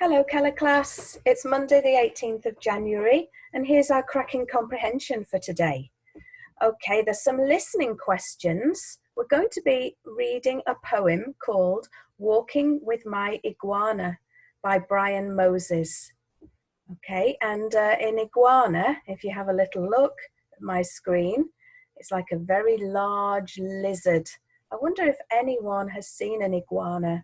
Hello, Keller class. It's Monday the 18th of January, and here's our cracking comprehension for today. Okay, there's some listening questions. We're going to be reading a poem called Walking with My Iguana by Brian Moses. Okay, and in iguana, if you have a little look at my screen, it's like a very large lizard. I wonder if anyone has seen an iguana.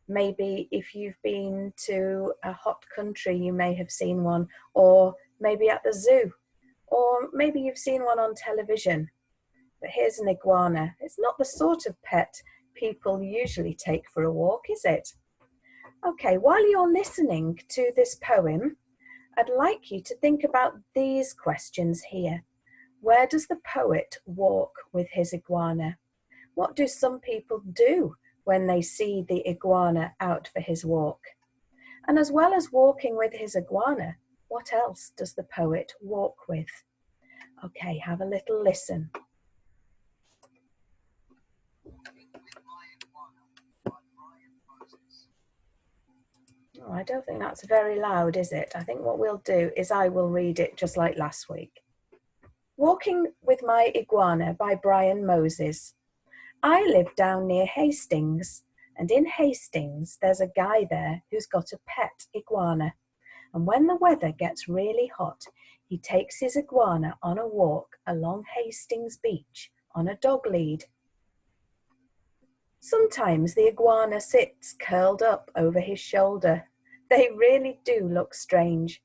Maybe if you've been to a hot country, you may have seen one, or maybe at the zoo, or maybe you've seen one on television. But here's an iguana. It's not the sort of pet people usually take for a walk, is it? Okay, while you're listening to this poem, I'd like you to think about these questions here. Where does the poet walk with his iguana? What do some people do when they see the iguana out for his walk? And as well as walking with his iguana, what else does the poet walk with? Okay, have a little listen. Oh, I don't think that's very loud, is it? I think what we'll do is I will read it just like last week. Walking with My Iguana by Brian Moses. I live down near Hastings, and in Hastings there's a guy there who's got a pet iguana. And when the weather gets really hot, he takes his iguana on a walk along Hastings Beach on a dog lead. Sometimes the iguana sits curled up over his shoulder. They really do look strange.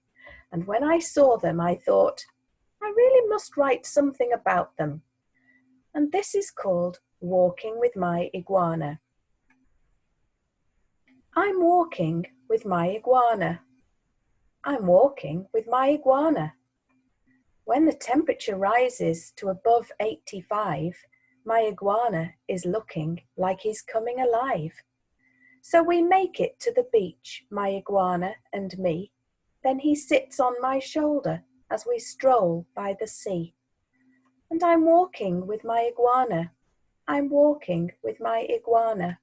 And when I saw them, I thought, I really must write something about them. And this is called Walking with My Iguana. I'm walking with my iguana. I'm walking with my iguana. When the temperature rises to above 85, my iguana is looking like he's coming alive. So we make it to the beach, my iguana and me. Then he sits on my shoulder as we stroll by the sea. And I'm walking with my iguana. I'm walking with my iguana.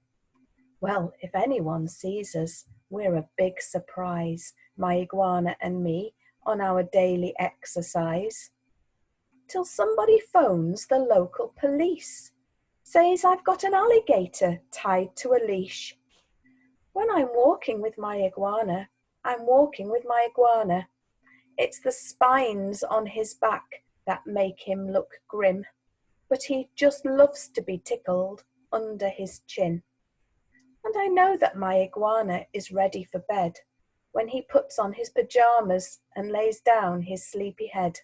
Well, if anyone sees us, we're a big surprise, my iguana and me, on our daily exercise. Till somebody phones the local police, says I've got an alligator tied to a leash. When I'm walking with my iguana, I'm walking with my iguana. It's the spines on his back that make him look grim, but he just loves to be tickled under his chin. And I know that my iguana is ready for bed when he puts on his pajamas and lays down his sleepy head.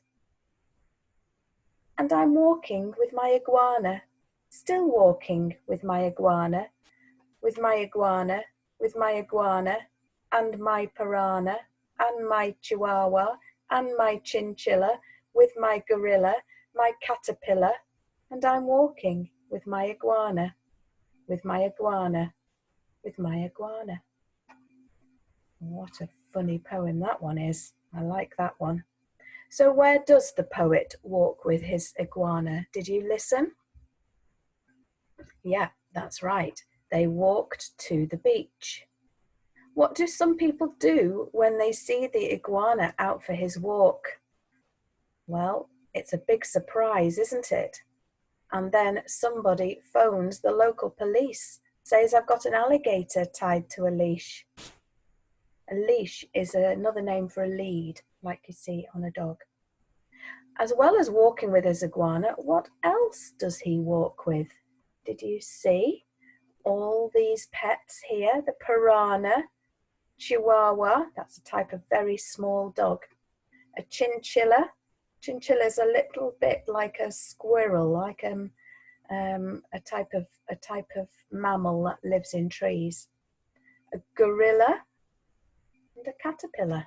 And I'm walking with my iguana, still walking with my iguana, with my iguana, with my iguana, and my piranha, and my chihuahua, and my chinchilla, with my gorilla, my caterpillar, and I'm walking with my iguana, with my iguana, with my iguana. What a funny poem that one is. I like that one. So where does the poet walk with his iguana? Did you listen? Yeah, that's right. They walked to the beach. What do some people do when they see the iguana out for his walk? Well, it's a big surprise, isn't it? And then somebody phones the local police, says I've got an alligator tied to a leash. A leash is another name for a lead, like you see on a dog. As well as walking with his iguana, what else does he walk with? Did you see all these pets here? The piranha, chihuahua, that's a type of very small dog. A chinchilla. Chinchilla is a little bit like a squirrel, like a type of mammal that lives in trees. A gorilla and a caterpillar.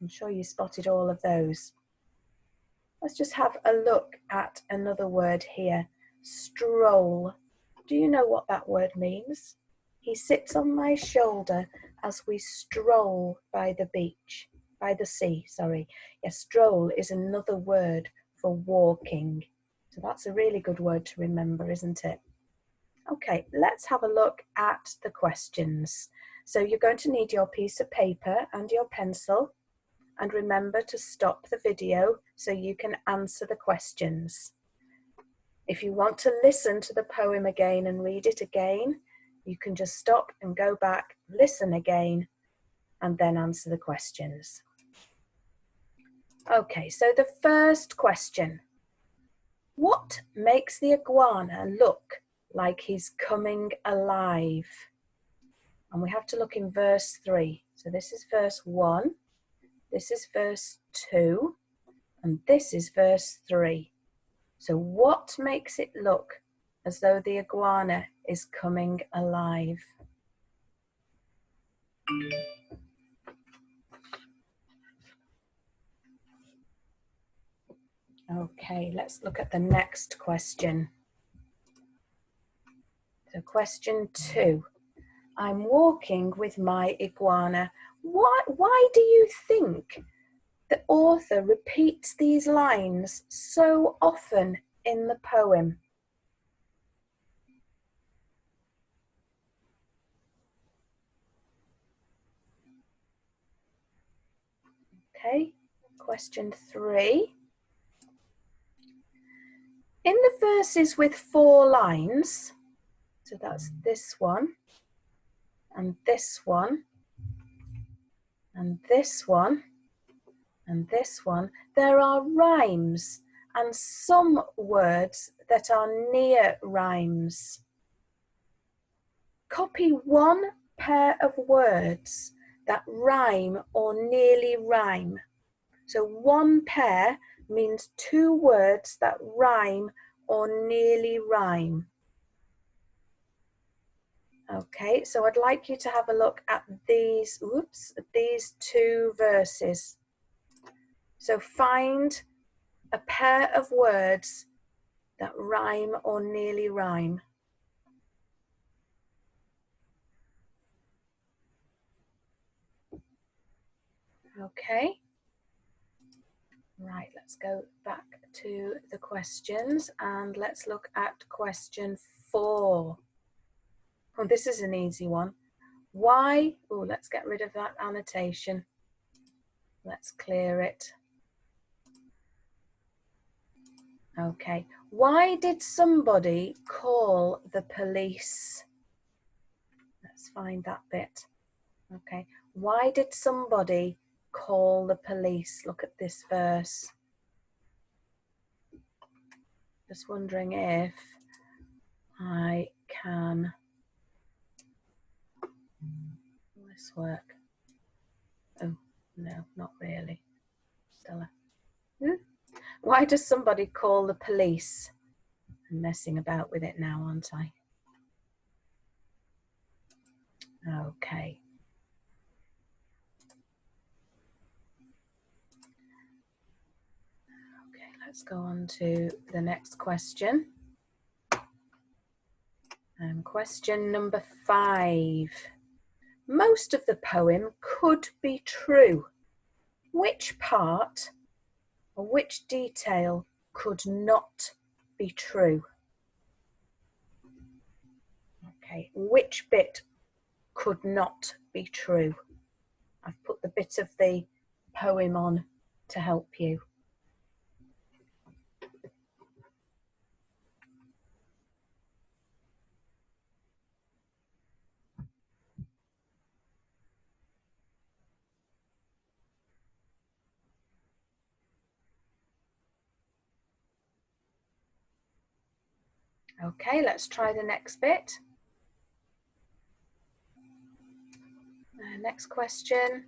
I'm sure you spotted all of those. Let's just have a look at another word here. Stroll. Do you know what that word means? He sits on my shoulder as we stroll by the beach. By the sea, sorry. Yes, stroll is another word for walking. So that's a really good word to remember, isn't it? Okay, let's have a look at the questions. So you're going to need your piece of paper and your pencil, and remember to stop the video so you can answer the questions. If you want to listen to the poem again and read it again, you can just stop and go back, listen again, and then answer the questions. Okay, so the first question. What makes the iguana look like he's coming alive? And we have to look in verse 3. So this is verse 1, this is verse 2, and this is verse 3. So what makes it look as though the iguana is coming alive? Okay, let's look at the next question. So question 2. I'm walking with my iguana. Why do you think the author repeats these lines so often in the poem? Okay, question 3. In the verses with 4 lines, so that's this one, and this one, and this one, and this one, there are rhymes and some words that are near rhymes. Copy one pair of words that rhyme or nearly rhyme. So one pair means 2 words that rhyme or nearly rhyme. Okay, so I'd like you to have a look at these 2 verses. So find a pair of words that rhyme or nearly rhyme. Okay. Right, let's go back to the questions and let's look at question 4. Oh, this is an easy one. Why, let's get rid of that annotation. Let's clear it. Okay, why did somebody call the police? Let's find that bit. Okay, why did somebody call the police? Look at this verse. Just wondering if I can. Will this work? Oh, no, not really. Stella. Why does somebody call the police? I'm messing about with it now, aren't I? Okay. Okay, let's go on to the next question. And question number 5. Most of the poem could be true. Which part or which detail could not be true? Okay, which bit could not be true? I've put the bit of the poem on to help you. Okay, let's try the next bit. Next question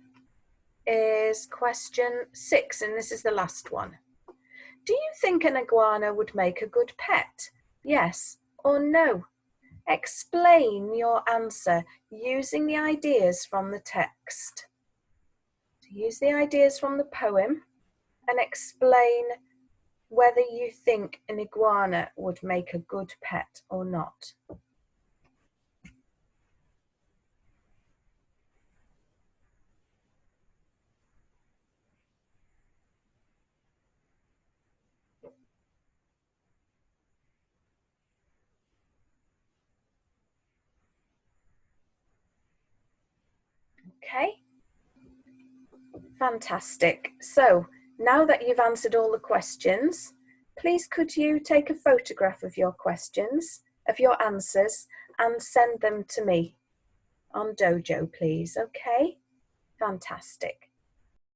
is question 6, and this is the last one. Do you think an iguana would make a good pet? Yes or no? Explain your answer using the ideas from the text. So use the ideas from the poem and explain whether you think an iguana would make a good pet or not. Okay, fantastic. So now that you've answered all the questions, please could you take a photograph of your questions, of your answers, and send them to me on Dojo, please. Okay, fantastic.